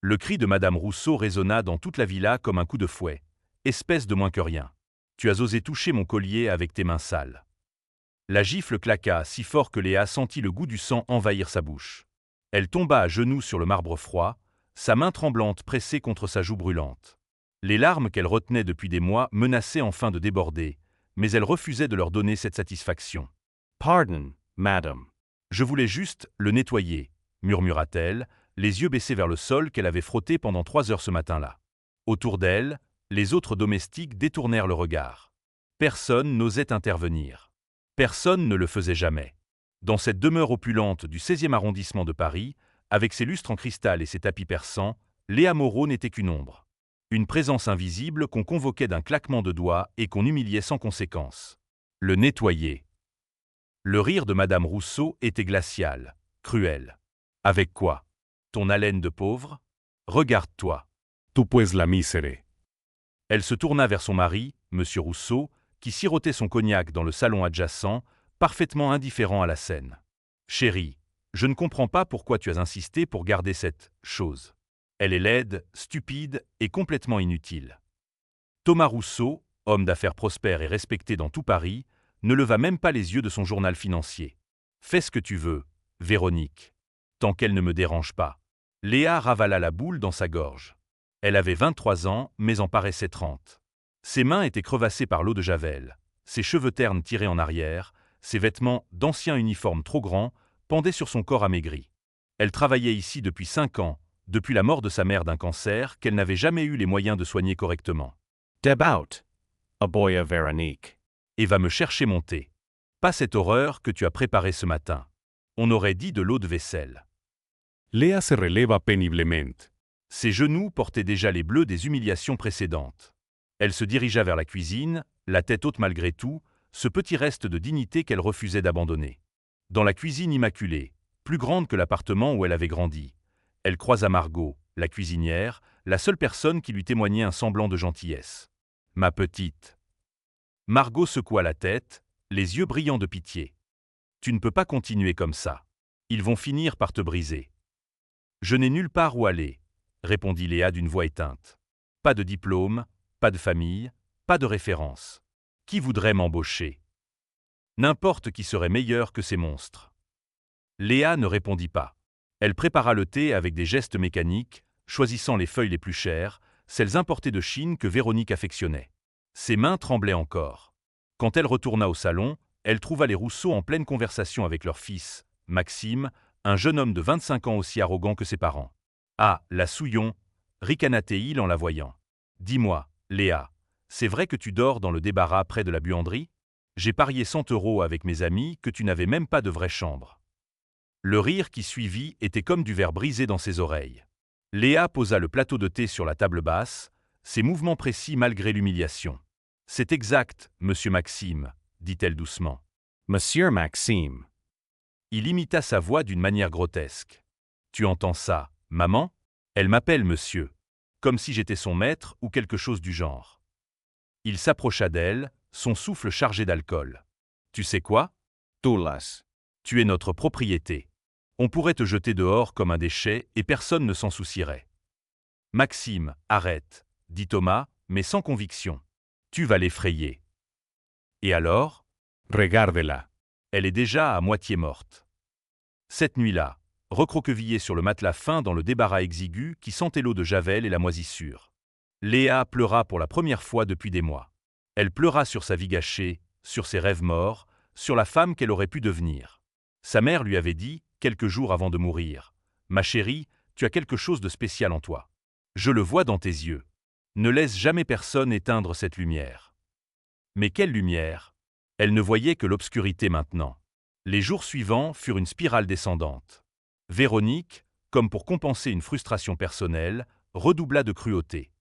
Le cri de Madame Rousseau résonna dans toute la villa comme un coup de fouet. « Espèce de moins que rien. Tu as osé toucher mon collier avec tes mains sales. » La gifle claqua si fort que Léa sentit le goût du sang envahir sa bouche. Elle tomba à genoux sur le marbre froid, sa main tremblante pressée contre sa joue brûlante. Les larmes qu'elle retenait depuis des mois menaçaient enfin de déborder, mais elle refusait de leur donner cette satisfaction. « Pardon, madame. Je voulais juste le nettoyer, » murmura-t-elle, les yeux baissés vers le sol qu'elle avait frotté pendant 3 heures ce matin-là. Autour d'elle, les autres domestiques détournèrent le regard. Personne n'osait intervenir. Personne ne le faisait jamais. Dans cette demeure opulente du 16e arrondissement de Paris, avec ses lustres en cristal et ses tapis persans, Léa Moreau n'était qu'une ombre. Une présence invisible qu'on convoquait d'un claquement de doigts et qu'on humiliait sans conséquence. Le nettoyer. Le rire de Madame Rousseau était glacial, cruel. Avec quoi? Ton haleine de pauvre? Regarde-toi. Tú pues la misere. Elle se tourna vers son mari, Monsieur Rousseau, qui sirotait son cognac dans le salon adjacent, parfaitement indifférent à la scène. « Chérie, je ne comprends pas pourquoi tu as insisté pour garder cette chose. Elle est laide, stupide et complètement inutile. » Thomas Rousseau, homme d'affaires prospère et respecté dans tout Paris, ne leva même pas les yeux de son journal financier. « Fais ce que tu veux, Véronique, tant qu'elle ne me dérange pas. » Léa ravala la boule dans sa gorge. Elle avait 23 ans, mais en paraissait 30. Ses mains étaient crevassées par l'eau de Javel, ses cheveux ternes tirés en arrière, ses vêtements d'ancien uniforme trop grands pendaient sur son corps amaigri. Elle travaillait ici depuis 5 ans, depuis la mort de sa mère d'un cancer qu'elle n'avait jamais eu les moyens de soigner correctement. « Deb out, aboya Véronique. Et va me chercher mon thé. Pas cette horreur que tu as préparée ce matin. On aurait dit de l'eau de vaisselle. » Léa se releva péniblement. Ses genoux portaient déjà les bleus des humiliations précédentes. Elle se dirigea vers la cuisine, la tête haute malgré tout, ce petit reste de dignité qu'elle refusait d'abandonner. Dans la cuisine immaculée, plus grande que l'appartement où elle avait grandi, elle croisa Margot, la cuisinière, la seule personne qui lui témoignait un semblant de gentillesse. « Ma petite. » Margot secoua la tête, les yeux brillants de pitié. « Tu ne peux pas continuer comme ça. Ils vont finir par te briser. »« Je n'ai nulle part où aller, » répondit Léa d'une voix éteinte. « Pas de diplôme, pas de famille, pas de référence. Qui voudrait m'embaucher? N'importe qui serait meilleur que ces monstres. » Léa ne répondit pas. Elle prépara le thé avec des gestes mécaniques, choisissant les feuilles les plus chères, celles importées de Chine que Véronique affectionnait. Ses mains tremblaient encore. Quand elle retourna au salon, elle trouva les Rousseau en pleine conversation avec leur fils, Maxime, un jeune homme de 25 ans aussi arrogant que ses parents. « Ah, la Souillon !» ricana-t-il en la voyant. « Dis-moi, Léa, c'est vrai que tu dors dans le débarras près de la buanderie? J'ai parié 100 € avec mes amis que tu n'avais même pas de vraie chambre. » Le rire qui suivit était comme du verre brisé dans ses oreilles. Léa posa le plateau de thé sur la table basse, ses mouvements précis malgré l'humiliation. « C'est exact, monsieur Maxime, » dit-elle doucement. « Monsieur Maxime. » Il imita sa voix d'une manière grotesque. « Tu entends ça, maman? Elle m'appelle monsieur. Comme si j'étais son maître ou quelque chose du genre. » Il s'approcha d'elle, son souffle chargé d'alcool. « Tu sais quoi? Toulas. Tu es notre propriété. On pourrait te jeter dehors comme un déchet et personne ne s'en soucierait. »« Maxime, arrête, » dit Thomas, mais sans conviction. « Tu vas l'effrayer. »« Et alors? » ?»« Regarde-la. Elle est déjà à moitié morte. » Cette nuit-là, recroquevillée sur le matelas fin dans le débarras exigu qui sentait l'eau de Javel et la moisissure. Léa pleura pour la première fois depuis des mois. Elle pleura sur sa vie gâchée, sur ses rêves morts, sur la femme qu'elle aurait pu devenir. Sa mère lui avait dit, quelques jours avant de mourir, « Ma chérie, tu as quelque chose de spécial en toi. Je le vois dans tes yeux. Ne laisse jamais personne éteindre cette lumière. » Mais quelle lumière? Elle ne voyait que l'obscurité maintenant. Les jours suivants furent une spirale descendante. Véronique, comme pour compenser une frustration personnelle, redoubla de cruauté.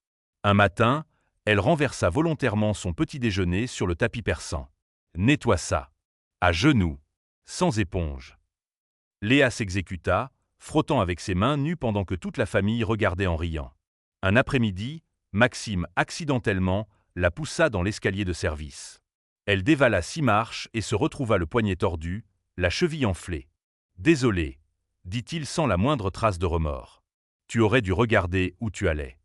Un matin, elle renversa volontairement son petit déjeuner sur le tapis persan. « Nettoie ça. À genoux. Sans éponge. » Léa s'exécuta, frottant avec ses mains nues pendant que toute la famille regardait en riant. Un après-midi, Maxime accidentellement la poussa dans l'escalier de service. Elle dévala 6 marches et se retrouva le poignet tordu, la cheville enflée. « Désolé, » dit-il sans la moindre trace de remords. Tu aurais dû regarder où tu allais.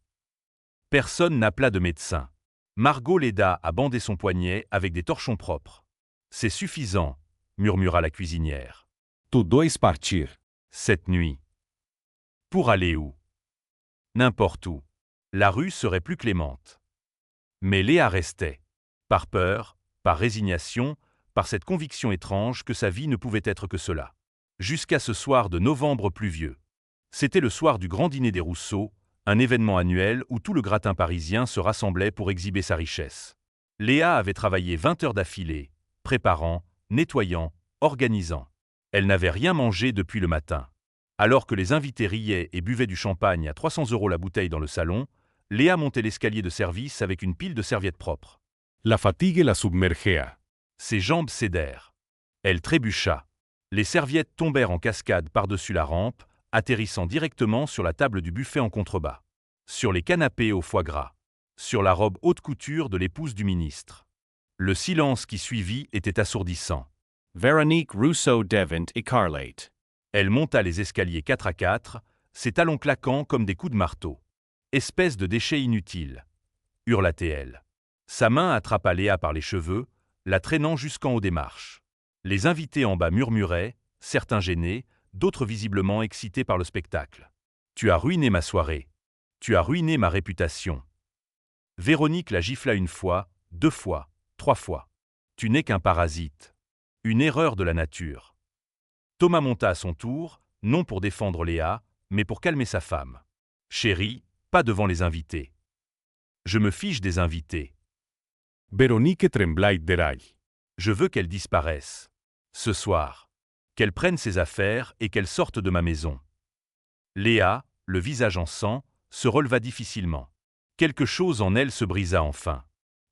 Personne n'appela de médecin. Margot l'aida à bander son poignet avec des torchons propres. C'est suffisant, murmura la cuisinière. Tu dois partir. Cette nuit. Pour aller où? N'importe où. La rue serait plus clémente. Mais Léa restait. Par peur, par résignation, par cette conviction étrange que sa vie ne pouvait être que cela. Jusqu'à ce soir de novembre pluvieux. C'était le soir du grand dîner des Rousseau, un événement annuel où tout le gratin parisien se rassemblait pour exhiber sa richesse. Léa avait travaillé 20 heures d'affilée, préparant, nettoyant, organisant. Elle n'avait rien mangé depuis le matin. Alors que les invités riaient et buvaient du champagne à 300 € la bouteille dans le salon, Léa montait l'escalier de service avec une pile de serviettes propres. La fatigue la submergea. Ses jambes cédèrent. Elle trébucha. Les serviettes tombèrent en cascade par-dessus la rampe, atterrissant directement sur la table du buffet en contrebas. Sur les canapés au foie gras. Sur la robe haute couture de l'épouse du ministre. Le silence qui suivit était assourdissant. Veronique Rousseau Devant Écarlate. Elle monta les escaliers 4 à 4, ses talons claquant comme des coups de marteau. Espèce de déchet inutile, hurla-t-elle. Sa main attrapa Léa par les cheveux, la traînant jusqu'en haut des marches. Les invités en bas murmuraient, certains gênés, d'autres visiblement excités par le spectacle. « Tu as ruiné ma soirée. Tu as ruiné ma réputation. » Véronique la gifla 1 fois, 2 fois, 3 fois. « Tu n'es qu'un parasite. Une erreur de la nature. » Thomas monta à son tour, non pour défendre Léa, mais pour calmer sa femme. « Chérie, pas devant les invités. » « Je me fiche des invités. Veronique tremblait d'erail. Je veux qu'elle disparaisse. Ce soir. Qu'elle prenne ses affaires et qu'elle sorte de ma maison. » Léa, le visage en sang, se releva difficilement. Quelque chose en elle se brisa enfin.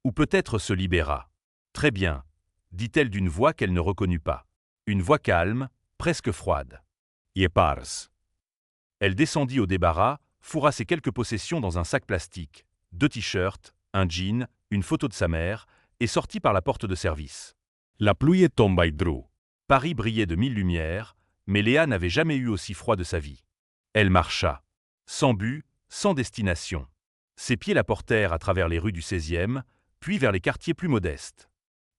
Ou peut-être se libéra. « Très bien, » dit-elle d'une voix qu'elle ne reconnut pas. Une voix calme, presque froide. « Yepars. » Elle descendit au débarras, fourra ses quelques possessions dans un sac plastique, 2 t-shirts, un jean, une photo de sa mère, et sortit par la porte de service. La pluie tombait dru. Paris brillait de 1000 lumières, mais Léa n'avait jamais eu aussi froid de sa vie. Elle marcha. Sans but, sans destination. Ses pieds la portèrent à travers les rues du 16e, puis vers les quartiers plus modestes.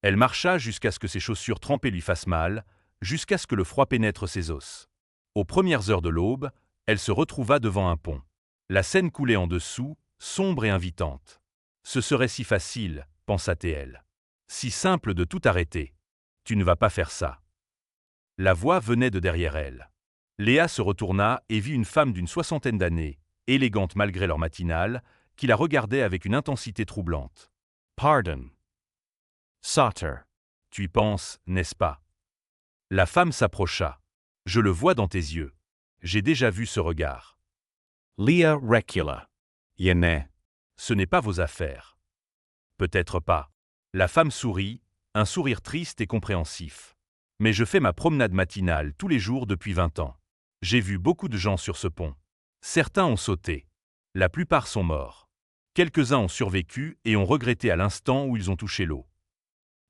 Elle marcha jusqu'à ce que ses chaussures trempées lui fassent mal, jusqu'à ce que le froid pénètre ses os. Aux premières heures de l'aube, elle se retrouva devant un pont. La Seine coulait en dessous, sombre et invitante. Ce serait si facile, pensa-t-elle. Si simple de tout arrêter. Tu ne vas pas faire ça. La voix venait de derrière elle. Léa se retourna et vit une femme d'une 60aine d'années, élégante malgré leur matinale, qui la regardait avec une intensité troublante. Pardon. Sauter. Tu y penses, n'est-ce pas? La femme s'approcha. Je le vois dans tes yeux. J'ai déjà vu ce regard. Léa recula. Yené. Ce n'est pas vos affaires. Peut-être pas. La femme sourit, un sourire triste et compréhensif. Mais je fais ma promenade matinale tous les jours depuis 20 ans. J'ai vu beaucoup de gens sur ce pont. Certains ont sauté. La plupart sont morts. Quelques-uns ont survécu et ont regretté à l'instant où ils ont touché l'eau.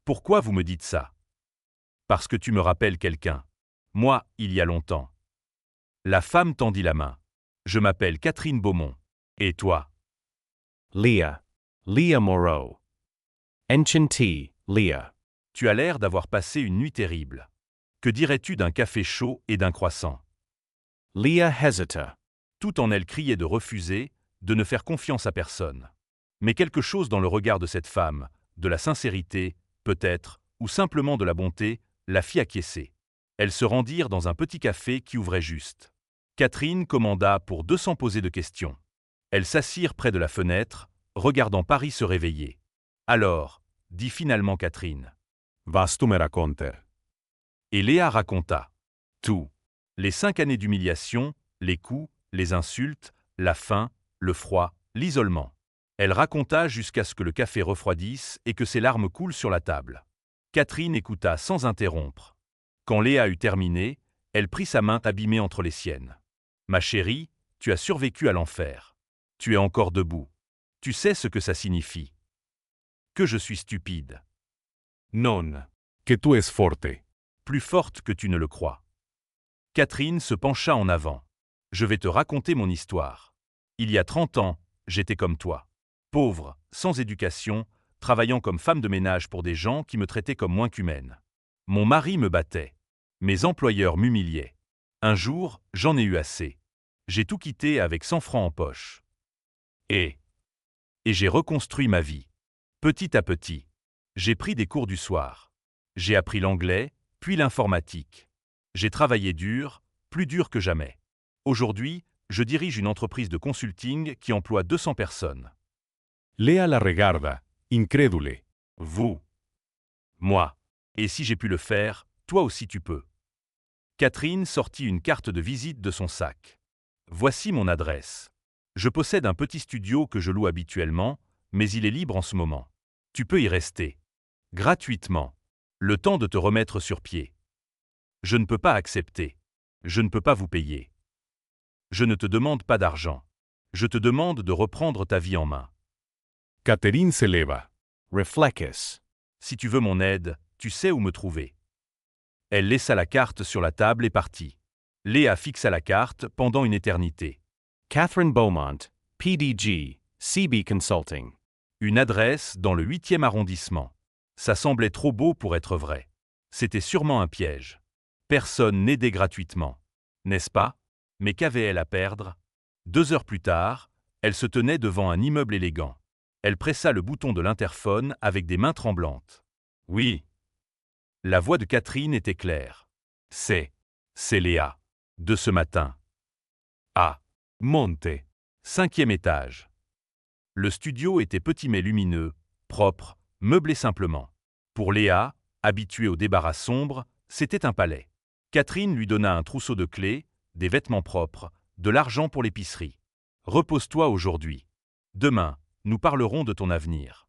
Pourquoi vous me dites ça? Parce que tu me rappelles quelqu'un. Moi, il y a longtemps. La femme tendit la main. Je m'appelle Catherine Beaumont. Et toi? Léa. Léa Moreau. Enchanté, Léa. Tu as l'air d'avoir passé une nuit terrible. Que dirais-tu d'un café chaud et d'un croissant? Léa hesita. Tout en elle criait de refuser, de ne faire confiance à personne. Mais quelque chose dans le regard de cette femme, de la sincérité, peut-être, ou simplement de la bonté, la fit acquiescer. Elles se rendirent dans un petit café qui ouvrait juste. Catherine commanda pour 200 posées de questions. Elles s'assirent près de la fenêtre, regardant Paris se réveiller. Alors, dit finalement Catherine. Vas tu me raconter. Et Léa raconta. Tout. Les 5 années d'humiliation, les coups, les insultes, la faim, le froid, l'isolement. Elle raconta jusqu'à ce que le café refroidisse et que ses larmes coulent sur la table. Catherine écouta sans interrompre. Quand Léa eut terminé, elle prit sa main abîmée entre les siennes. « Ma chérie, tu as survécu à l'enfer. Tu es encore debout. Tu sais ce que ça signifie. Que je suis stupide. Non. Que tu es forte. Plus forte que tu ne le crois. » Catherine se pencha en avant. Je vais te raconter mon histoire. Il y a 30 ans, j'étais comme toi. Pauvre, sans éducation, travaillant comme femme de ménage pour des gens qui me traitaient comme moins qu'humaine. Mon mari me battait. Mes employeurs m'humiliaient. Un jour, j'en ai eu assez. J'ai tout quitté avec 100 francs en poche. Et j'ai reconstruit ma vie. Petit à petit. J'ai pris des cours du soir. J'ai appris l'anglais, puis l'informatique. J'ai travaillé dur, plus dur que jamais. Aujourd'hui, je dirige une entreprise de consulting qui emploie 200 personnes. Lea la regarda, incrédule. Vous. Moi. Et si j'ai pu le faire, toi aussi tu peux. Catherine sortit une carte de visite de son sac. Voici mon adresse. Je possède un petit studio que je loue habituellement, mais il est libre en ce moment. Tu peux y rester. Gratuitement. Le temps de te remettre sur pied. Je ne peux pas accepter. Je ne peux pas vous payer. Je ne te demande pas d'argent. Je te demande de reprendre ta vie en main. Catherine se leva. Reflecus. Si tu veux mon aide, tu sais où me trouver. Elle laissa la carte sur la table et partit. Léa fixa la carte pendant une éternité. Catherine Beaumont, PDG, CB Consulting. Une adresse dans le 8e arrondissement. Ça semblait trop beau pour être vrai. C'était sûrement un piège. Personne n'aidait gratuitement. N'est-ce pas? Mais qu'avait-elle à perdre? 2 heures plus tard, elle se tenait devant un immeuble élégant. Elle pressa le bouton de l'interphone avec des mains tremblantes. Oui. La voix de Catherine était claire. C'est Léa. De ce matin. Ah. Monte. 5e étage. Le studio était petit mais lumineux, propre, meublé simplement. Pour Léa, habituée au débarras sombre, c'était un palais. Catherine lui donna un trousseau de clés, des vêtements propres, de l'argent pour l'épicerie. Repose-toi aujourd'hui. Demain, nous parlerons de ton avenir.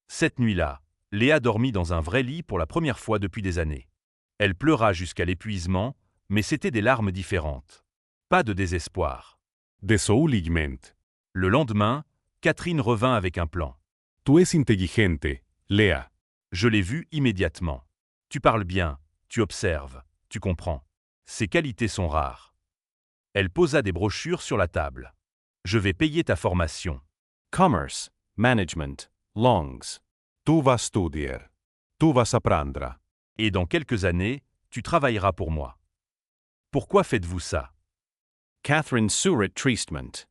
Cette nuit-là, Léa dormit dans un vrai lit pour la première fois depuis des années. Elle pleura jusqu'à l'épuisement, mais c'était des larmes différentes. Pas de désespoir. Desouligment. Le lendemain, Catherine revint avec un plan. Tu es intelligente, Lea. Je l'ai vu immédiatement. Tu parles bien, tu observes, tu comprends. Ces qualités sont rares. Elle posa des brochures sur la table. Je vais payer ta formation. Commerce, Management, Longs. Tu vas studier. Tu vas apprendre. Et dans quelques années, tu travailleras pour moi. Pourquoi faites-vous ça? Catherine Surratt Treatment.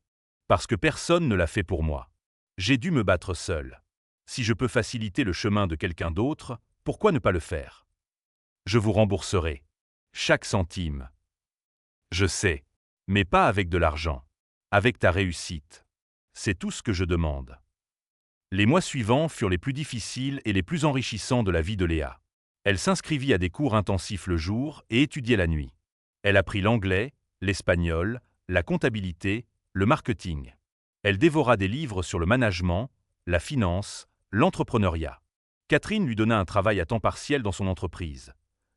Parce que personne ne l'a fait pour moi. J'ai dû me battre seul. Si je peux faciliter le chemin de quelqu'un d'autre, pourquoi ne pas le faire? Je vous rembourserai. Chaque centime. Je sais. Mais pas avec de l'argent. Avec ta réussite. C'est tout ce que je demande. Les mois suivants furent les plus difficiles et les plus enrichissants de la vie de Léa. Elle s'inscrivit à des cours intensifs le jour et étudiait la nuit. Elle apprit l'anglais, l'espagnol, la comptabilité, le marketing. Elle dévora des livres sur le management, la finance, l'entrepreneuriat. Catherine lui donna un travail à temps partiel dans son entreprise.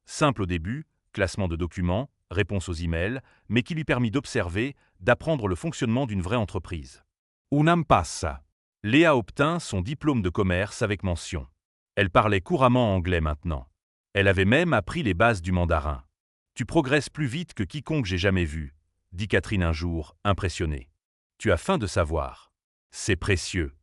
Simple au début, classement de documents, réponse aux emails, mais qui lui permit d'observer, d'apprendre le fonctionnement d'une vraie entreprise. Un an passa. Léa obtint son diplôme de commerce avec mention. Elle parlait couramment anglais maintenant. Elle avait même appris les bases du mandarin. « Tu progresses plus vite que quiconque j'ai jamais vu », dit Catherine un jour, impressionnée. « Tu as faim de savoir. C'est précieux. »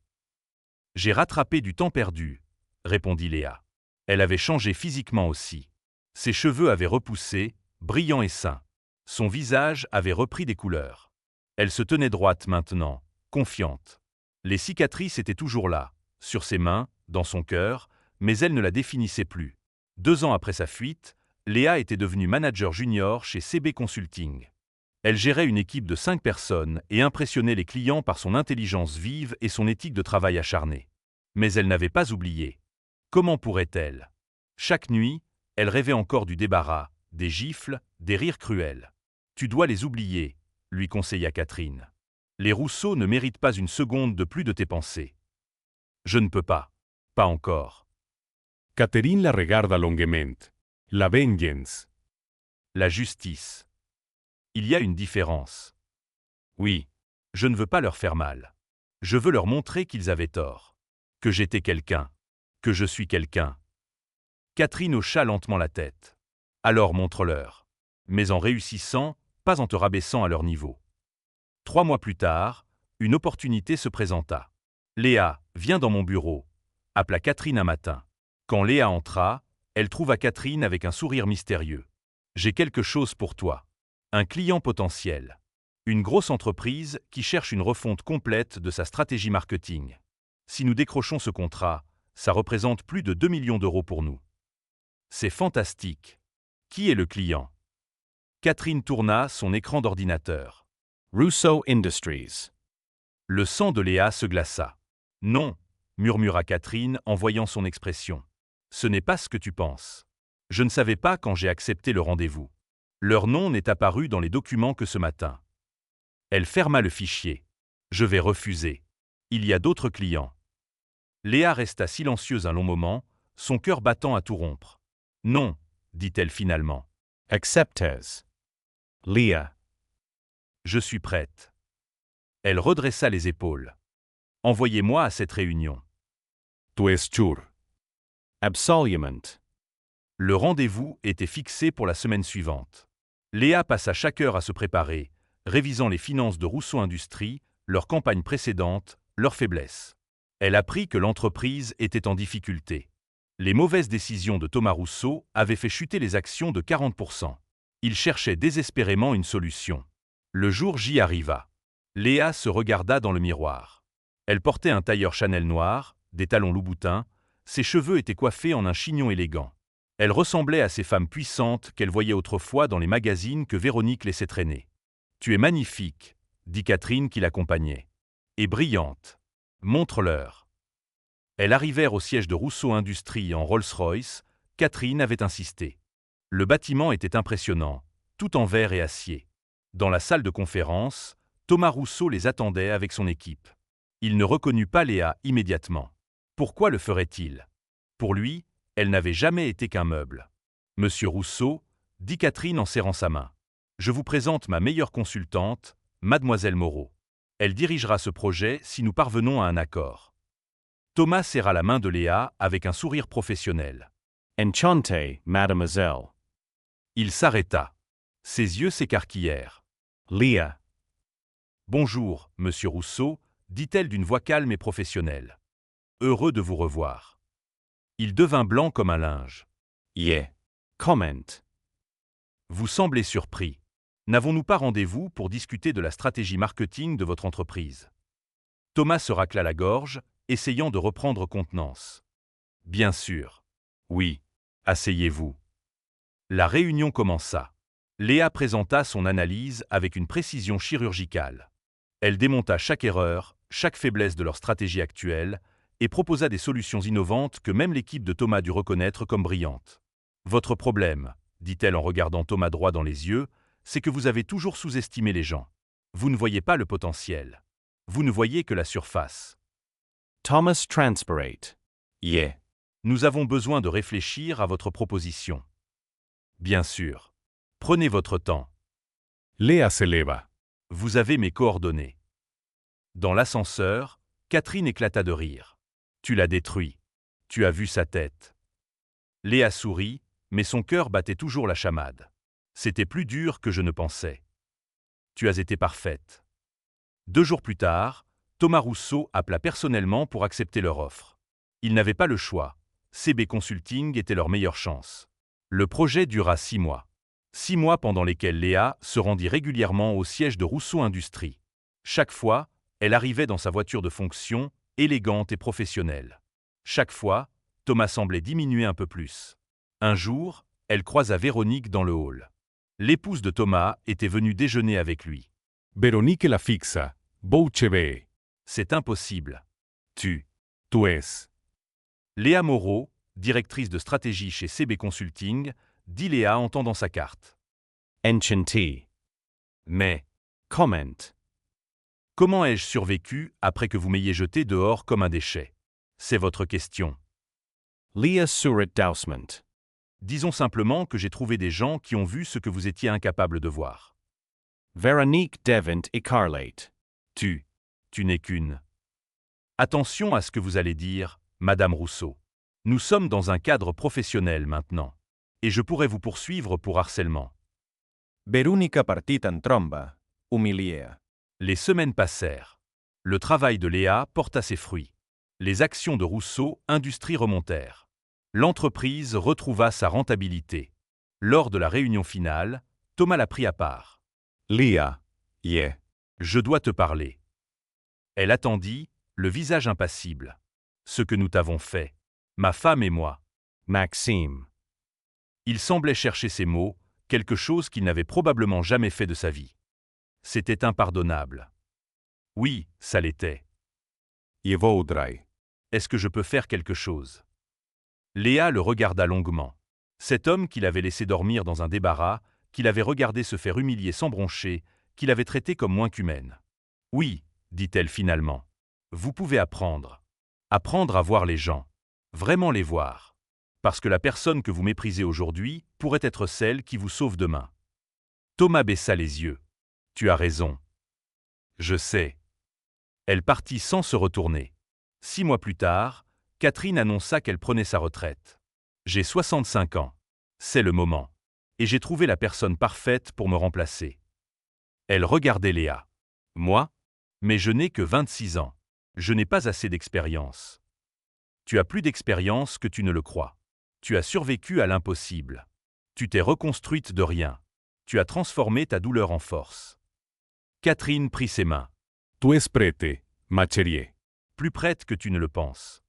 « J'ai rattrapé du temps perdu, » répondit Léa. Elle avait changé physiquement aussi. Ses cheveux avaient repoussé, brillants et sains. Son visage avait repris des couleurs. Elle se tenait droite maintenant, confiante. Les cicatrices étaient toujours là, sur ses mains, dans son cœur, mais elle ne la définissait plus. 2 ans après sa fuite, Léa était devenue manager junior chez CB Consulting. Elle gérait une équipe de 5 personnes et impressionnait les clients par son intelligence vive et son éthique de travail acharnée. Mais elle n'avait pas oublié. Comment pourrait-elle? Chaque nuit, elle rêvait encore du débarras, des gifles, des rires cruels. « Tu dois les oublier », lui conseilla Catherine. « Les Rousseau ne méritent pas une seconde de plus de tes pensées. » « Je ne peux pas. Pas encore. » Catherine la regarda longuement. La vengeance. La justice. Il y a une différence. Oui, je ne veux pas leur faire mal. Je veux leur montrer qu'ils avaient tort. Que j'étais quelqu'un. Que je suis quelqu'un. Catherine hocha lentement la tête. Alors montre-leur. Mais en réussissant, pas en te rabaissant à leur niveau. 3 mois plus tard, une opportunité se présenta. Léa, viens dans mon bureau, appela Catherine un matin. Quand Léa entra, elle trouva Catherine avec un sourire mystérieux. J'ai quelque chose pour toi. Un client potentiel. Une grosse entreprise qui cherche une refonte complète de sa stratégie marketing. Si nous décrochons ce contrat, ça représente plus de 2 millions d'euros pour nous. C'est fantastique. Qui est le client? Catherine tourna son écran d'ordinateur. Rousseau Industries. Le sang de Léa se glaça. Non, murmura Catherine en voyant son expression. Ce n'est pas ce que tu penses. Je ne savais pas quand j'ai accepté le rendez-vous. Leur nom n'est apparu dans les documents que ce matin. Elle ferma le fichier. Je vais refuser. Il y a d'autres clients. Léa resta silencieuse un long moment, son cœur battant à tout rompre. Non, dit-elle finalement. Acceptes. Leah. Je suis prête. Elle redressa les épaules. Envoyez-moi à cette réunion. Tu es sûr. Absolument. Le rendez-vous était fixé pour la semaine suivante. Léa passa chaque heure à se préparer, révisant les finances de Rousseau Industries, leur campagne précédente, leurs faiblesses. Elle apprit que l'entreprise était en difficulté. Les mauvaises décisions de Thomas Rousseau avaient fait chuter les actions de 40%. Il cherchait désespérément une solution. Le jour J arriva. Léa se regarda dans le miroir. Elle portait un tailleur Chanel noir, des talons Louboutin, ses cheveux étaient coiffés en un chignon élégant. Elle ressemblait à ces femmes puissantes qu'elle voyait autrefois dans les magazines que Véronique laissait traîner. « Tu es magnifique », dit Catherine qui l'accompagnait. « Et brillante. Montre-leur. » Elles arrivèrent au siège de Rousseau Industries en Rolls-Royce. Catherine avait insisté. Le bâtiment était impressionnant, tout en verre et acier. Dans la salle de conférence, Thomas Rousseau les attendait avec son équipe. Il ne reconnut pas Léa immédiatement. Pourquoi le ferait-il? Pour lui, elle n'avait jamais été qu'un meuble. « Monsieur Rousseau, » dit Catherine en serrant sa main. « Je vous présente ma meilleure consultante, Mademoiselle Moreau. Elle dirigera ce projet si nous parvenons à un accord. » Thomas serra la main de Léa avec un sourire professionnel. « Enchanté, mademoiselle. » Il s'arrêta. Ses yeux s'écarquillèrent. « Léa. »« Bonjour, monsieur Rousseau, » dit-elle d'une voix calme et professionnelle. « Heureux de vous revoir. » Il devint blanc comme un linge. « Yeah. Comment. »« Vous semblez surpris. N'avons-nous pas rendez-vous pour discuter de la stratégie marketing de votre entreprise ?» Thomas se racla la gorge, essayant de reprendre contenance. « Bien sûr. Oui. Asseyez-vous. » La réunion commença. Léa présenta son analyse avec une précision chirurgicale. Elle démonta chaque erreur, chaque faiblesse de leur stratégie actuelle et proposa des solutions innovantes que même l'équipe de Thomas dut reconnaître comme brillantes. « Votre problème, » dit-elle en regardant Thomas droit dans les yeux, « c'est que vous avez toujours sous-estimé les gens. Vous ne voyez pas le potentiel. Vous ne voyez que la surface. » Thomas transpirate. « Yeah. » Nous avons besoin de réfléchir à votre proposition. Bien sûr. Prenez votre temps. Léa se leva. Vous avez mes coordonnées. Dans l'ascenseur, Catherine éclata de rire. Tu l'as détruit. Tu as vu sa tête. Léa sourit, mais son cœur battait toujours la chamade. C'était plus dur que je ne pensais. Tu as été parfaite. 2 jours plus tard, Thomas Rousseau appela personnellement pour accepter leur offre. Ils n'avaient pas le choix. CB Consulting était leur meilleure chance. Le projet dura 6 mois. 6 mois pendant lesquels Léa se rendit régulièrement au siège de Rousseau Industries. Chaque fois, elle arrivait dans sa voiture de fonction, élégante et professionnelle. Chaque fois, Thomas semblait diminuer un peu plus. Un jour, elle croisa Véronique dans le hall. L'épouse de Thomas était venue déjeuner avec lui. Veronique la fixa. Bouche ve. C'est impossible. Tu es. Léa Moreau, directrice de stratégie chez CB Consulting, dit Léa en tendant sa carte. Enchanté. Mais Comment. comment ai-je survécu après que vous m'ayez jeté dehors comme un déchet? C'est votre question. Léa Surat Dousement. Disons simplement que j'ai trouvé des gens qui ont vu ce que vous étiez incapable de voir. Véronique Devant Écarlate. Tu n'es qu'une. Attention à ce que vous allez dire, Madame Rousseau. Nous sommes dans un cadre professionnel maintenant. Et je pourrais vous poursuivre pour harcèlement. Verónica partit en tromba, humilia. Les semaines passèrent. Le travail de Léa porta ses fruits. Les actions de Rousseau Industries remontèrent. L'entreprise retrouva sa rentabilité. Lors de la réunion finale, Thomas l'a pris à part. Lia, ye. Je dois te parler. Elle attendit, le visage impassible. Ce que nous t'avons fait, ma femme et moi. Maxime. Il semblait chercher ces mots, quelque chose qu'il n'avait probablement jamais fait de sa vie. C'était impardonnable. Oui, ça l'était. Yevoudrai. Est-ce que je peux faire quelque chose? Léa le regarda longuement. Cet homme qu'il avait laissé dormir dans un débarras, qu'il avait regardé se faire humilier sans broncher, qu'il avait traité comme moins qu'humaine. Oui, dit-elle finalement. Vous pouvez apprendre. Apprendre à voir les gens. Vraiment les voir. Parce que la personne que vous méprisez aujourd'hui pourrait être celle qui vous sauve demain. Thomas baissa les yeux. Tu as raison. Je sais. Elle partit sans se retourner. 6 mois plus tard, Catherine annonça qu'elle prenait sa retraite. J'ai 65 ans. C'est le moment. Et j'ai trouvé la personne parfaite pour me remplacer. Elle regardait Léa. Moi? Mais je n'ai que 26 ans. Je n'ai pas assez d'expérience. Tu as plus d'expérience que tu ne le crois. Tu as survécu à l'impossible. Tu t'es reconstruite de rien. Tu as transformé ta douleur en force. Catherine prit ses mains. Tu es prete, Macherie. Plus prête que tu ne le penses.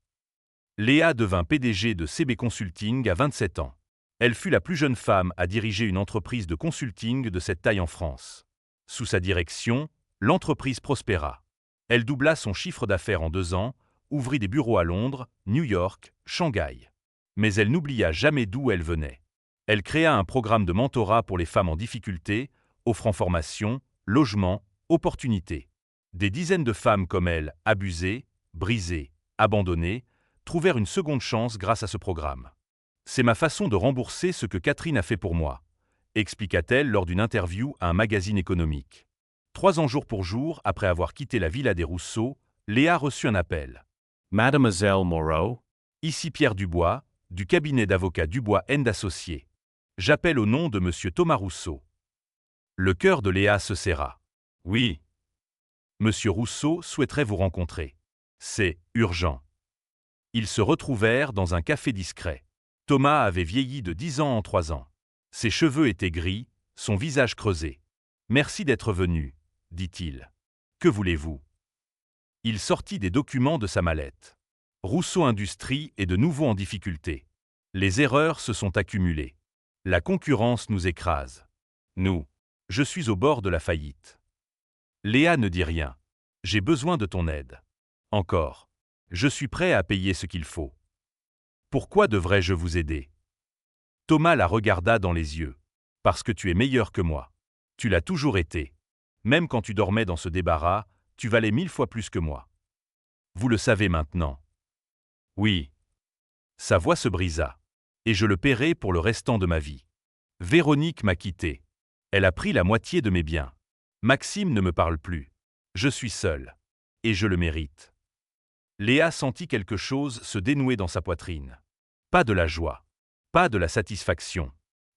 Léa devint PDG de CB Consulting à 27 ans. Elle fut la plus jeune femme à diriger une entreprise de consulting de cette taille en France. Sous sa direction, l'entreprise prospéra. Elle doubla son chiffre d'affaires en 2 ans, ouvrit des bureaux à Londres, New York, Shanghai. Mais elle n'oublia jamais d'où elle venait. Elle créa un programme de mentorat pour les femmes en difficulté, offrant formation, logement, opportunités. Des dizaines de femmes comme elle, abusées, brisées, abandonnées, trouvèrent une seconde chance grâce à ce programme. C'est ma façon de rembourser ce que Catherine a fait pour moi, expliqua-t-elle lors d'une interview à un magazine économique. 3 ans jour pour jour après avoir quitté la villa des Rousseau, Léa reçut un appel. Mademoiselle Moreau. Ici Pierre Dubois, du cabinet d'avocats Dubois & Associés. J'appelle au nom de Monsieur Thomas Rousseau. Le cœur de Léa se serra. Oui. Monsieur Rousseau souhaiterait vous rencontrer. C'est urgent. Ils se retrouvèrent dans un café discret. Thomas avait vieilli de 10 ans en 3 ans. Ses cheveux étaient gris, son visage creusé. Merci d'être venu, dit-il. Que voulez-vous? Il sortit des documents de sa mallette. Rousseau Industries est de nouveau en difficulté. Les erreurs se sont accumulées. La concurrence nous écrase. Nous. Je suis au bord de la faillite. Léa ne dit rien. J'ai besoin de ton aide. Encore. Je suis prêt à payer ce qu'il faut. Pourquoi devrais-je vous aider? Thomas la regarda dans les yeux. Parce que tu es meilleur que moi. Tu l'as toujours été. Même quand tu dormais dans ce débarras, tu valais 1000 fois plus que moi. Vous le savez maintenant. Oui. Sa voix se brisa. Et je le paierai pour le restant de ma vie. Véronique m'a quitté. Elle a pris la moitié de mes biens. Maxime ne me parle plus. Je suis seul. Et je le mérite. Léa sentit quelque chose se dénouer dans sa poitrine. Pas de la joie. Pas de la satisfaction.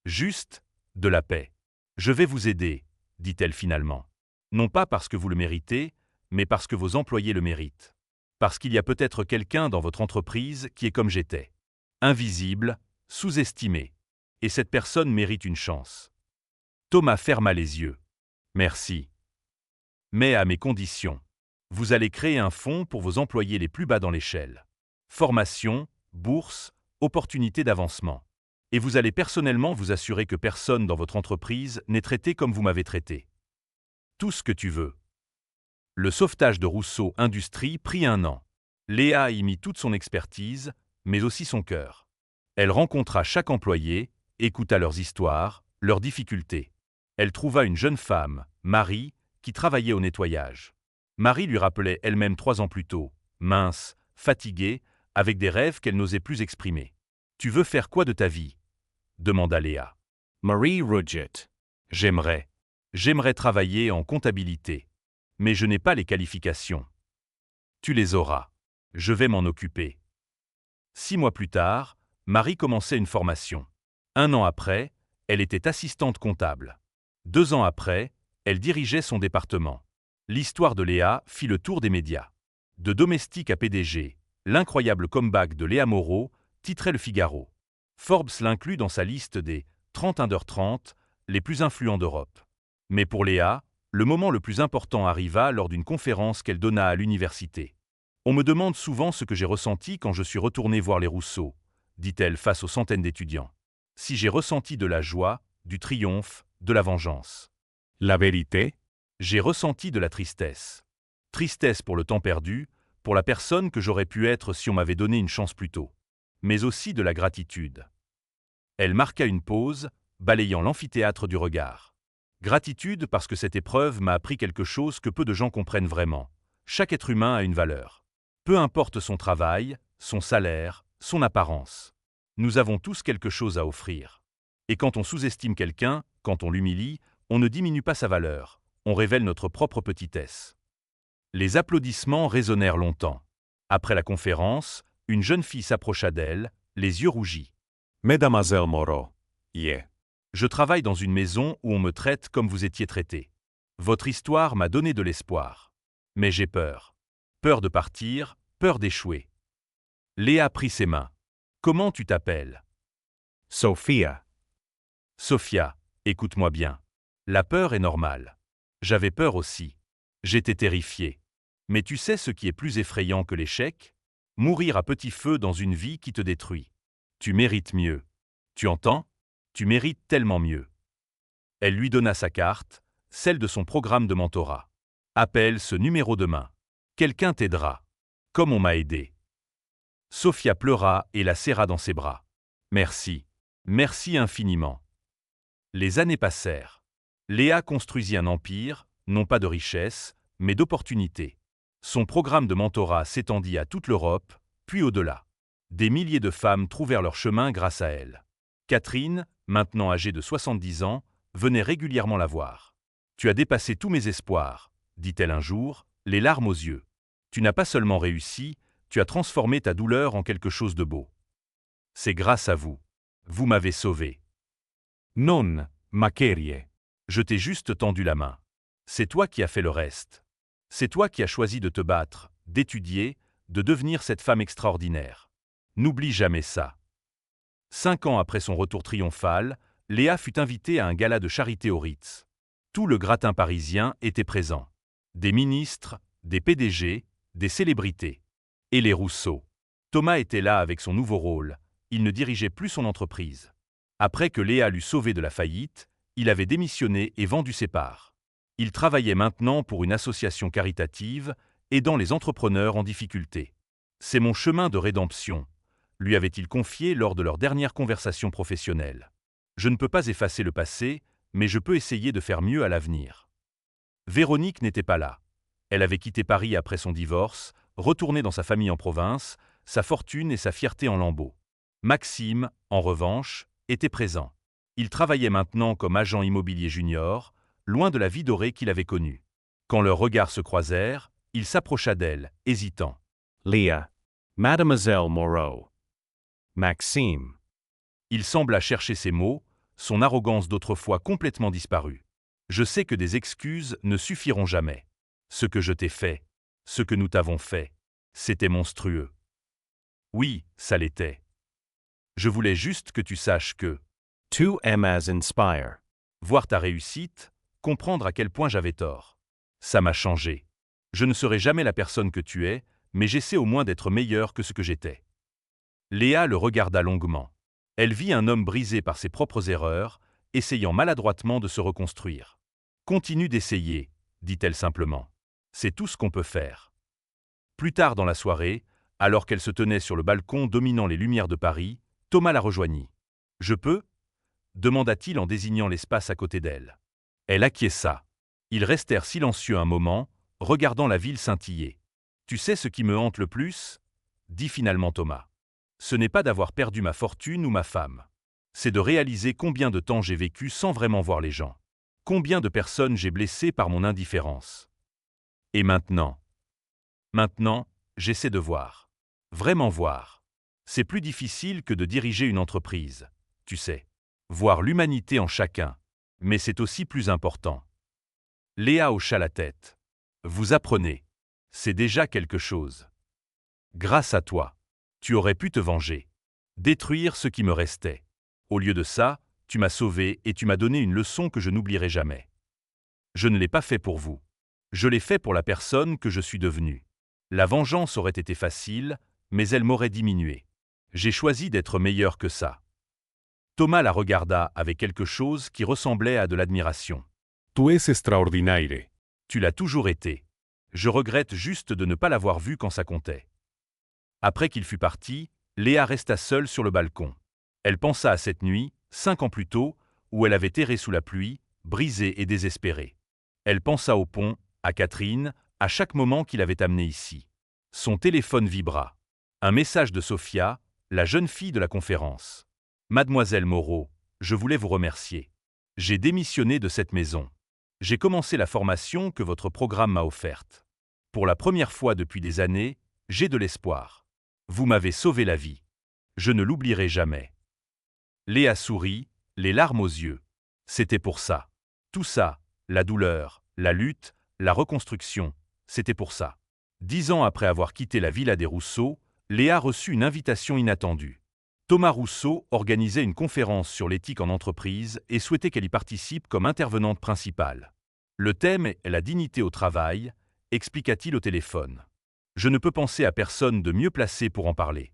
Juste de la paix. Je vais vous aider, dit-elle finalement. Non pas parce que vous le méritez, mais parce que vos employés le méritent. Parce qu'il y a peut-être quelqu'un dans votre entreprise qui est comme j'étais. Invisible, sous-estimé. Et cette personne mérite une chance. Thomas ferma les yeux. Merci. Mais à mes conditions. Vous allez créer un fonds pour vos employés les plus bas dans l'échelle. Formation, bourse, opportunité d'avancement. Et vous allez personnellement vous assurer que personne dans votre entreprise n'est traité comme vous m'avez traité. Tout ce que tu veux. Le sauvetage de Rousseau Industries prit 1 an. Léa y mit toute son expertise, mais aussi son cœur. Elle rencontra chaque employé, écouta leurs histoires, leurs difficultés. Elle trouva une jeune femme, Marie, qui travaillait au nettoyage. Marie lui rappelait elle-même 3 ans plus tôt, mince, fatiguée, avec des rêves qu'elle n'osait plus exprimer. « Tu veux faire quoi de ta vie ?» demanda Léa. Marie Rudget. J'aimerais travailler en comptabilité. Mais je n'ai pas les qualifications. Tu les auras. Je vais m'en occuper. 6 mois plus tard, Marie commençait une formation. 1 an après, elle était assistante comptable. 2 ans après, elle dirigeait son département. L'histoire de Léa fit le tour des médias. De domestique à PDG, l'incroyable comeback de Léa Moreau titrait Le Figaro. Forbes l'inclut dans sa liste des 30 under 30 les plus influents d'Europe. Mais pour Léa, le moment le plus important arriva lors d'une conférence qu'elle donna à l'université. On me demande souvent ce que j'ai ressenti quand je suis retournée voir les Rousseau, dit-elle face aux centaines d'étudiants. Si j'ai ressenti de la joie, du triomphe, de la vengeance. La vérité? J'ai ressenti de la tristesse. Tristesse pour le temps perdu, pour la personne que j'aurais pu être si on m'avait donné une chance plus tôt. Mais aussi de la gratitude. Elle marqua une pause, balayant l'amphithéâtre du regard. Gratitude parce que cette épreuve m'a appris quelque chose que peu de gens comprennent vraiment. Chaque être humain a une valeur. Peu importe son travail, son salaire, son apparence. Nous avons tous quelque chose à offrir. Et quand on sous-estime quelqu'un, quand on l'humilie, on ne diminue pas sa valeur, on révèle notre propre petitesse. Les applaudissements résonnèrent longtemps. Après la conférence, une jeune fille s'approcha d'elle, les yeux rougis. Mademoiselle Moreau. Yeah. Je travaille dans une maison où on me traite comme vous étiez traité. Votre histoire m'a donné de l'espoir. Mais j'ai peur. Peur de partir, peur d'échouer. Léa prit ses mains. Comment tu t'appelles? Sophia. Sophia, écoute-moi bien. La peur est normale. J'avais peur aussi. J'étais terrifié. Mais tu sais ce qui est plus effrayant que l'échec? Mourir à petit feu dans une vie qui te détruit. Tu mérites mieux. Tu entends? Tu mérites tellement mieux. Elle lui donna sa carte, celle de son programme de mentorat. Appelle ce numéro demain. Quelqu'un t'aidera. Comme on m'a aidé. Sophia pleura et la serra dans ses bras. Merci. Merci infiniment. Les années passèrent. Léa construisit un empire, non pas de richesse, mais d'opportunités. Son programme de mentorat s'étendit à toute l'Europe, puis au-delà. Des milliers de femmes trouvèrent leur chemin grâce à elle. Catherine, maintenant âgée de 70 ans, venait régulièrement la voir. « Tu as dépassé tous mes espoirs », dit-elle un jour, les larmes aux yeux. « Tu n'as pas seulement réussi, tu as transformé ta douleur en quelque chose de beau. C'est grâce à vous. Vous m'avez sauvé. » Non, Maquerie. Je t'ai juste tendu la main. C'est toi qui as fait le reste. C'est toi qui as choisi de te battre, d'étudier, de devenir cette femme extraordinaire. N'oublie jamais ça. 5 ans après son retour triomphal, Léa fut invitée à un gala de charité au Ritz. Tout le gratin parisien était présent. Des ministres, des PDG, des célébrités. Et les Rousseau. Thomas était là avec son nouveau rôle. Il ne dirigeait plus son entreprise. Après que Léa l'eut sauvé de la faillite, il avait démissionné et vendu ses parts. Il travaillait maintenant pour une association caritative, aidant les entrepreneurs en difficulté. « C'est mon chemin de rédemption », lui avait-il confié lors de leur dernière conversation professionnelle. « Je ne peux pas effacer le passé, mais je peux essayer de faire mieux à l'avenir. » Véronique n'était pas là. Elle avait quitté Paris après son divorce, retourné dans sa famille en province, sa fortune et sa fierté en lambeaux. Maxime, en revanche, était présent. Il travaillait maintenant comme agent immobilier junior, loin de la vie dorée qu'il avait connue. Quand leurs regards se croisèrent, il s'approcha d'elle, hésitant. Leah. Mademoiselle Moreau. Maxime. Il sembla chercher ses mots, son arrogance d'autrefois complètement disparue. Je sais que des excuses ne suffiront jamais. Ce que je t'ai fait, ce que nous t'avons fait, c'était monstrueux. Oui, ça l'était. Je voulais juste que tu saches que, 2M as inspire. voir ta réussite, comprendre à quel point j'avais tort. Ça m'a changé. Je ne serai jamais la personne que tu es, mais j'essaie au moins d'être meilleur que ce que j'étais. Léa le regarda longuement. Elle vit un homme brisé par ses propres erreurs, essayant maladroitement de se reconstruire. « Continue d'essayer », dit-elle simplement. « C'est tout ce qu'on peut faire. » Plus tard dans la soirée, alors qu'elle se tenait sur le balcon dominant les lumières de Paris, Thomas la rejoignit. « Je peux » demanda-t-il en désignant l'espace à côté d'elle. Elle acquiesça. Ils restèrent silencieux un moment, regardant la ville scintiller. « Tu sais ce qui me hante le plus » dit finalement Thomas. « Ce n'est pas d'avoir perdu ma fortune ou ma femme. C'est de réaliser combien de temps j'ai vécu sans vraiment voir les gens. Combien de personnes j'ai blessées par mon indifférence. Et maintenant, j'essaie de voir. Vraiment voir. C'est plus difficile que de diriger une entreprise. Tu sais. Voir l'humanité en chacun. Mais c'est aussi plus important. Léa hocha la tête. Vous apprenez. C'est déjà quelque chose. Grâce à toi, tu aurais pu te venger. Détruire ce qui me restait. Au lieu de ça, tu m'as sauvé et tu m'as donné une leçon que je n'oublierai jamais. Je ne l'ai pas fait pour vous. Je l'ai fait pour la personne que je suis devenue. La vengeance aurait été facile, mais elle m'aurait diminué. J'ai choisi d'être meilleur que ça. Thomas la regarda avec quelque chose qui ressemblait à de l'admiration. Tu es extraordinaire. Tu l'as toujours été. Je regrette juste de ne pas l'avoir vu quand ça comptait. Après qu'il fut parti, Léa resta seule sur le balcon. Elle pensa à cette nuit, 5 ans plus tôt, où elle avait erré sous la pluie, brisée et désespérée. Elle pensa au pont, à Catherine, à chaque moment qu'il avait amené ici. Son téléphone vibra. Un message de Sophia, la jeune fille de la conférence. « Mademoiselle Moreau, je voulais vous remercier. J'ai démissionné de cette maison. J'ai commencé la formation que votre programme m'a offerte. Pour la première fois depuis des années, j'ai de l'espoir. Vous m'avez sauvé la vie. Je ne l'oublierai jamais. » Léa sourit, les larmes aux yeux. C'était pour ça. Tout ça, la douleur, la lutte, la reconstruction, c'était pour ça. 10 ans après avoir quitté la villa des Rousseau, Léa reçut une invitation inattendue. Thomas Rousseau organisait une conférence sur l'éthique en entreprise et souhaitait qu'elle y participe comme intervenante principale. Le thème est la dignité au travail, expliqua-t-il au téléphone. Je ne peux penser à personne de mieux placé pour en parler.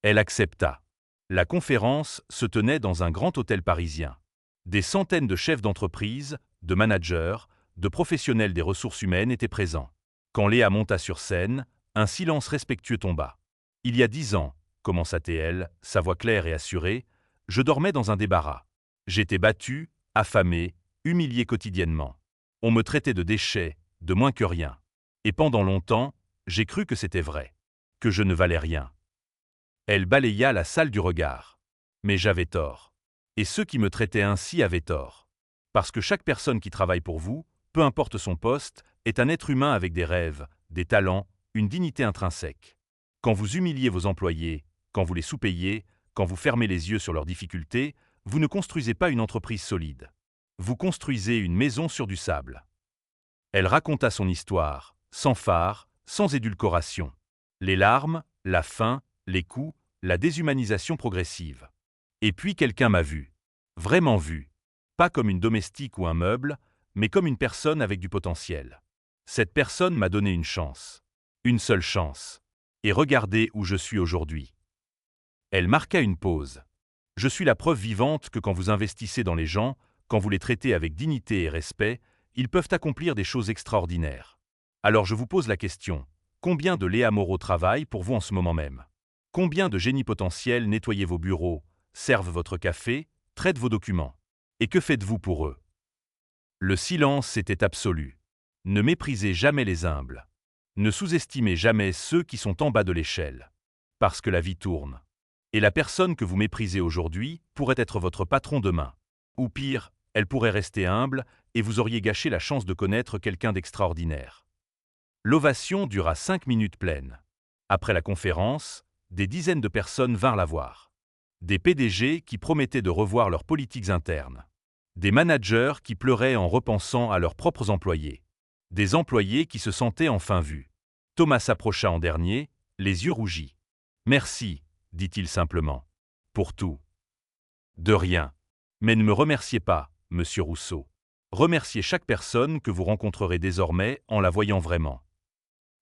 Elle accepta. La conférence se tenait dans un grand hôtel parisien. Des centaines de chefs d'entreprise, de managers, de professionnels des ressources humaines étaient présents. Quand Léa monta sur scène, un silence respectueux tomba. Il y a 10 ans, commença-t-elle, sa voix claire et assurée, je dormais dans un débarras. J'étais battu, affamé, humilié quotidiennement. On me traitait de déchet, de moins que rien. Et pendant longtemps, j'ai cru que c'était vrai, que je ne valais rien. Elle balaya la salle du regard. Mais j'avais tort. Et ceux qui me traitaient ainsi avaient tort. Parce que chaque personne qui travaille pour vous, peu importe son poste, est un être humain avec des rêves, des talents, une dignité intrinsèque. Quand vous humiliez vos employés, quand vous les sous-payez, quand vous fermez les yeux sur leurs difficultés, vous ne construisez pas une entreprise solide. Vous construisez une maison sur du sable. Elle raconta son histoire, sans phare, sans édulcoration. Les larmes, la faim, les coups, la déshumanisation progressive. Et puis quelqu'un m'a vu. Vraiment vu. Pas comme une domestique ou un meuble, mais comme une personne avec du potentiel. Cette personne m'a donné une chance. Une seule chance. Et regardez où je suis aujourd'hui. Elle marqua une pause. Je suis la preuve vivante que quand vous investissez dans les gens, quand vous les traitez avec dignité et respect, ils peuvent accomplir des choses extraordinaires. Alors je vous pose la question, combien de Léa Moreau travaillent pour vous en ce moment même? Combien de génies potentiels nettoyent vos bureaux, servent votre café, traitent vos documents? Et que faites-vous pour eux? Le silence était absolu. Ne méprisez jamais les humbles. Ne sous-estimez jamais ceux qui sont en bas de l'échelle. Parce que la vie tourne. Et la personne que vous méprisez aujourd'hui pourrait être votre patron demain. Ou pire, elle pourrait rester humble et vous auriez gâché la chance de connaître quelqu'un d'extraordinaire. L'ovation dura 5 minutes pleines. Après la conférence, des dizaines de personnes vinrent la voir. Des PDG qui promettaient de revoir leurs politiques internes. Des managers qui pleuraient en repensant à leurs propres employés. Des employés qui se sentaient enfin vus. Thomas s'approcha en dernier, les yeux rougis. « Merci », dit-il simplement. « Pour tout. »« De rien. Mais ne me remerciez pas, monsieur Rousseau. Remerciez chaque personne que vous rencontrerez désormais en la voyant vraiment. »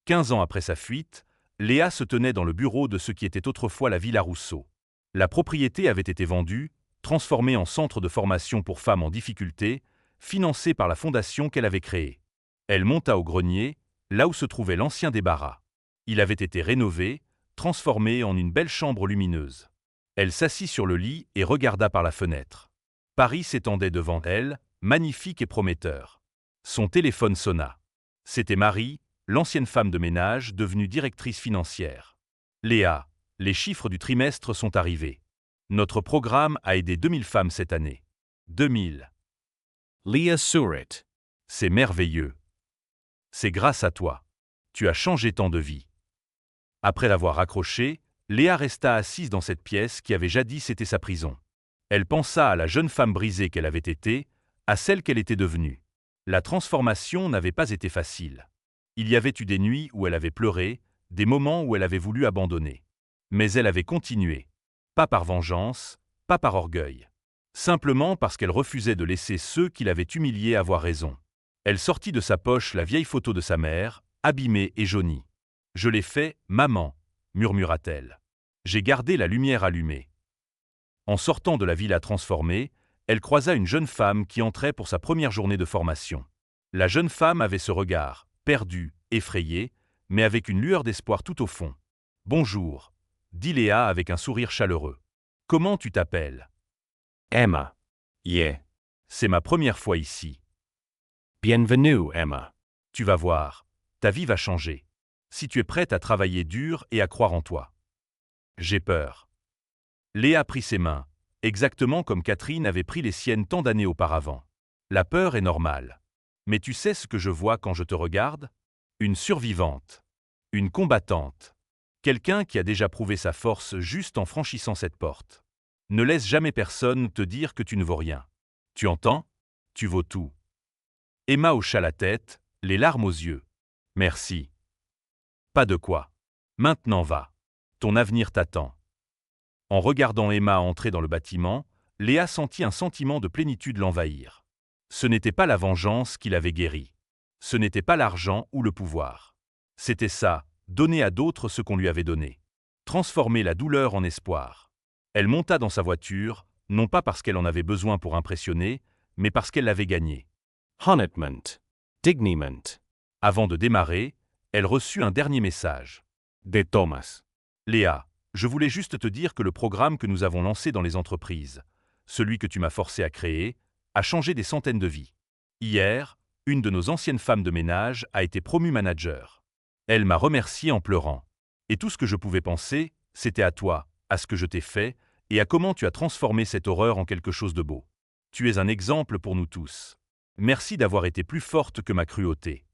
15 ans après sa fuite, Léa se tenait dans le bureau de ce qui était autrefois la Villa Rousseau. La propriété avait été vendue, transformée en centre de formation pour femmes en difficulté, financée par la fondation qu'elle avait créée. Elle monta au grenier, là où se trouvait l'ancien débarras. Il avait été rénové, transformé en une belle chambre lumineuse. Elle s'assit sur le lit et regarda par la fenêtre. Paris s'étendait devant elle, magnifique et prometteur. Son téléphone sonna. C'était Marie, l'ancienne femme de ménage devenue directrice financière. « Léa, les chiffres du trimestre sont arrivés. Notre programme a aidé 2000 femmes cette année. 2000. Leah Surratt. C'est merveilleux. C'est grâce à toi. Tu as changé tant de vies. » Après l'avoir raccroché, Léa resta assise dans cette pièce qui avait jadis été sa prison. Elle pensa à la jeune femme brisée qu'elle avait été, à celle qu'elle était devenue. La transformation n'avait pas été facile. Il y avait eu des nuits où elle avait pleuré, des moments où elle avait voulu abandonner. Mais elle avait continué. Pas par vengeance, pas par orgueil. Simplement parce qu'elle refusait de laisser ceux qui l'avaient humiliée avoir raison. Elle sortit de sa poche la vieille photo de sa mère, abîmée et jaunie. « Je l'ai fait, maman », murmura-t-elle. J'ai gardé la lumière allumée. En sortant de la villa transformée, elle croisa une jeune femme qui entrait pour sa première journée de formation. La jeune femme avait ce regard, perdu, effrayé, mais avec une lueur d'espoir tout au fond. « Bonjour », dit Léa avec un sourire chaleureux. « Comment tu t'appelles » Emma. Yeah. C'est ma première fois ici. Bienvenue, Emma. Tu vas voir, ta vie va changer. Si tu es prête à travailler dur et à croire en toi. J'ai peur. Léa prit ses mains, exactement comme Catherine avait pris les siennes tant d'années auparavant. La peur est normale. Mais tu sais ce que je vois quand je te regarde ? Une survivante. Une combattante. Quelqu'un qui a déjà prouvé sa force juste en franchissant cette porte. Ne laisse jamais personne te dire que tu ne vaux rien. Tu entends ? Tu vaux tout. Emma hocha la tête, les larmes aux yeux. Merci. Pas de quoi. Maintenant va. Ton avenir t'attend. En regardant Emma entrer dans le bâtiment, Léa sentit un sentiment de plénitude l'envahir. Ce n'était pas la vengeance qui l'avait guérie. Ce n'était pas l'argent ou le pouvoir. C'était ça, donner à d'autres ce qu'on lui avait donné. Transformer la douleur en espoir. Elle monta dans sa voiture, non pas parce qu'elle en avait besoin pour impressionner, mais parce qu'elle l'avait gagné. Honnêtement. Dignement. Avant de démarrer, elle reçut un dernier message. De Thomas. Léa, je voulais juste te dire que le programme que nous avons lancé dans les entreprises, celui que tu m'as forcé à créer, a changé des centaines de vies. Hier, une de nos anciennes femmes de ménage a été promue manager. Elle m'a remercié en pleurant. Et tout ce que je pouvais penser, c'était à toi, à ce que je t'ai fait, et à comment tu as transformé cette horreur en quelque chose de beau. Tu es un exemple pour nous tous. Merci d'avoir été plus forte que ma cruauté.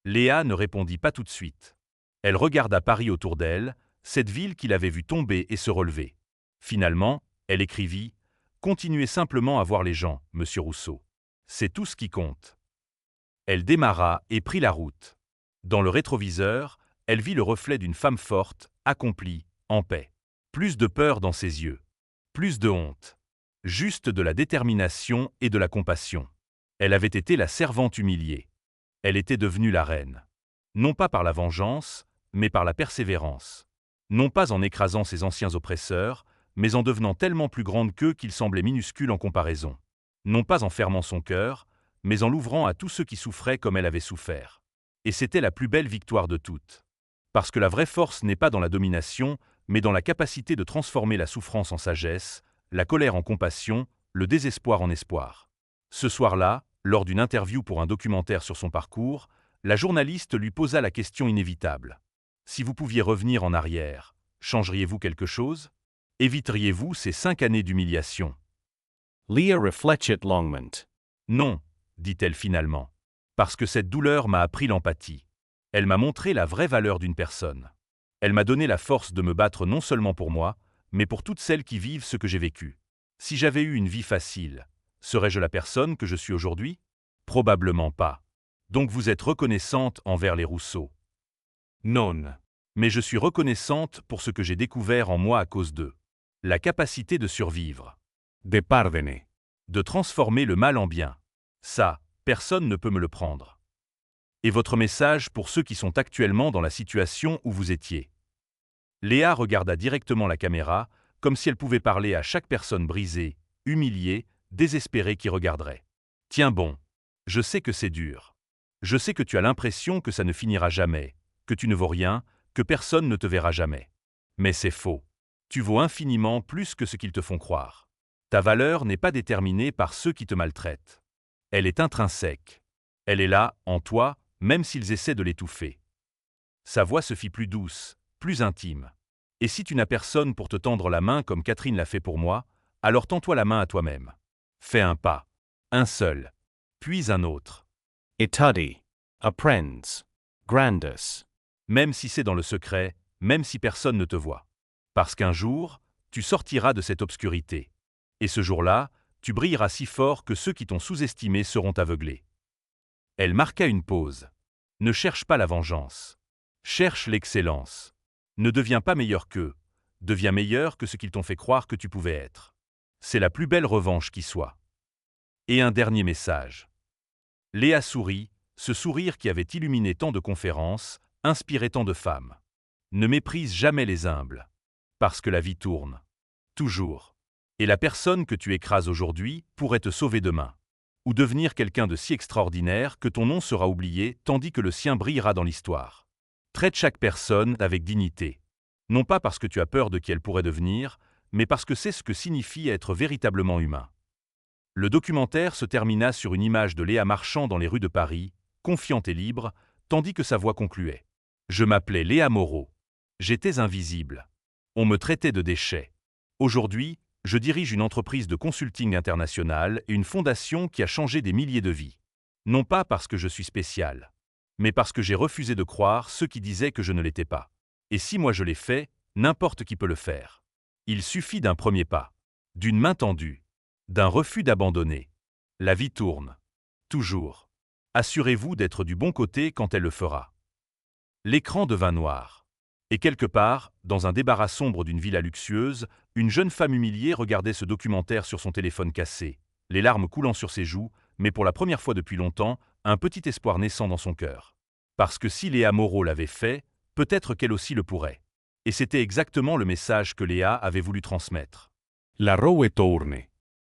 Léa ne répondit pas tout de suite. Elle regarda Paris autour d'elle, cette ville qu'il avait vue tomber et se relever. Finalement, elle écrivit « Continuez simplement à voir les gens, monsieur Rousseau. C'est tout ce qui compte. » Elle démarra et prit la route. Dans le rétroviseur, elle vit le reflet d'une femme forte, accomplie, en paix. Plus de peur dans ses yeux. Plus de honte. Juste de la détermination et de la compassion. Elle avait été la servante humiliée. Elle était devenue la reine. Non pas par la vengeance, mais par la persévérance. Non pas en écrasant ses anciens oppresseurs, mais en devenant tellement plus grande qu'eux qu'ils semblaient minuscules en comparaison. Non pas en fermant son cœur, mais en l'ouvrant à tous ceux qui souffraient comme elle avait souffert. Et c'était la plus belle victoire de toutes. Parce que la vraie force n'est pas dans la domination, mais dans la capacité de transformer la souffrance en sagesse, la colère en compassion, le désespoir en espoir. Ce soir-là, lors d'une interview pour un documentaire sur son parcours, la journaliste lui posa la question inévitable. Si vous pouviez revenir en arrière, changeriez-vous quelque chose ? Éviteriez-vous ces 5 années d'humiliation ? Leah reflectit longement. Non, dit-elle finalement, parce que cette douleur m'a appris l'empathie. Elle m'a montré la vraie valeur d'une personne. Elle m'a donné la force de me battre non seulement pour moi, mais pour toutes celles qui vivent ce que j'ai vécu. Si j'avais eu une vie facile, serais-je la personne que je suis aujourd'hui ? Probablement pas. Donc vous êtes reconnaissante envers les Rousseau. Non. Mais je suis reconnaissante pour ce que j'ai découvert en moi à cause d'eux. La capacité de survivre. De pardonner. De transformer le mal en bien. Ça, personne ne peut me le prendre. Et votre message pour ceux qui sont actuellement dans la situation où vous étiez. Léa regarda directement la caméra, comme si elle pouvait parler à chaque personne brisée, humiliée, désespérée qui regarderait. Tiens bon, je sais que c'est dur. Je sais que tu as l'impression que ça ne finira jamais, que tu ne vaux rien, que personne ne te verra jamais. Mais c'est faux. Tu vaux infiniment plus que ce qu'ils te font croire. Ta valeur n'est pas déterminée par ceux qui te maltraitent. Elle est intrinsèque. Elle est là, en toi, même s'ils essaient de l'étouffer. Sa voix se fit plus douce, plus intime. Et si tu n'as personne pour te tendre la main comme Catherine l'a fait pour moi, alors tends-toi la main à toi-même. Fais un pas. Un seul. Puis un autre. Etudi. Apprends. Grandus. Même si c'est dans le secret, même si personne ne te voit. Parce qu'un jour, tu sortiras de cette obscurité. Et ce jour-là, Tu brilleras si fort que ceux qui t'ont sous-estimé seront aveuglés. Elle marqua une pause. Ne cherche pas la vengeance. Cherche l'excellence. Ne deviens pas meilleur qu'eux. Deviens meilleur que ce qu'ils t'ont fait croire que tu pouvais être. C'est la plus belle revanche qui soit. Et un dernier message. Léa sourit, ce sourire qui avait illuminé tant de conférences, inspiré tant de femmes. Ne méprise jamais les humbles. Parce que la vie tourne. Toujours. Et la personne que tu écrases aujourd'hui pourrait te sauver demain. Ou devenir quelqu'un de si extraordinaire que ton nom sera oublié tandis que le sien brillera dans l'histoire. Traite chaque personne avec dignité. Non pas parce que tu as peur de qui elle pourrait devenir, mais parce que c'est ce que signifie être véritablement humain. Le documentaire se termina sur une image de Léa marchant dans les rues de Paris, confiante et libre, tandis que sa voix concluait. Je m'appelais Léa Moreau. J'étais invisible. On me traitait de déchet. Aujourd'hui, je dirige une entreprise de consulting international et une fondation qui a changé des milliers de vies. Non pas parce que je suis spécial, mais parce que j'ai refusé de croire ceux qui disaient que je ne l'étais pas. Et si moi je l'ai fait, n'importe qui peut le faire. Il suffit d'un premier pas, d'une main tendue, d'un refus d'abandonner. La vie tourne. Toujours. Assurez-vous d'être du bon côté quand elle le fera. L'écran devint noir. Et quelque part, dans un débarras sombre d'une villa luxueuse, une jeune femme humiliée regardait ce documentaire sur son téléphone cassé, les larmes coulant sur ses joues, mais pour la première fois depuis longtemps, un petit espoir naissant dans son cœur. Parce que si Léa Moreau l'avait fait, peut-être qu'elle aussi le pourrait. Et c'était exactement le message que Léa avait voulu transmettre. La roue tourne.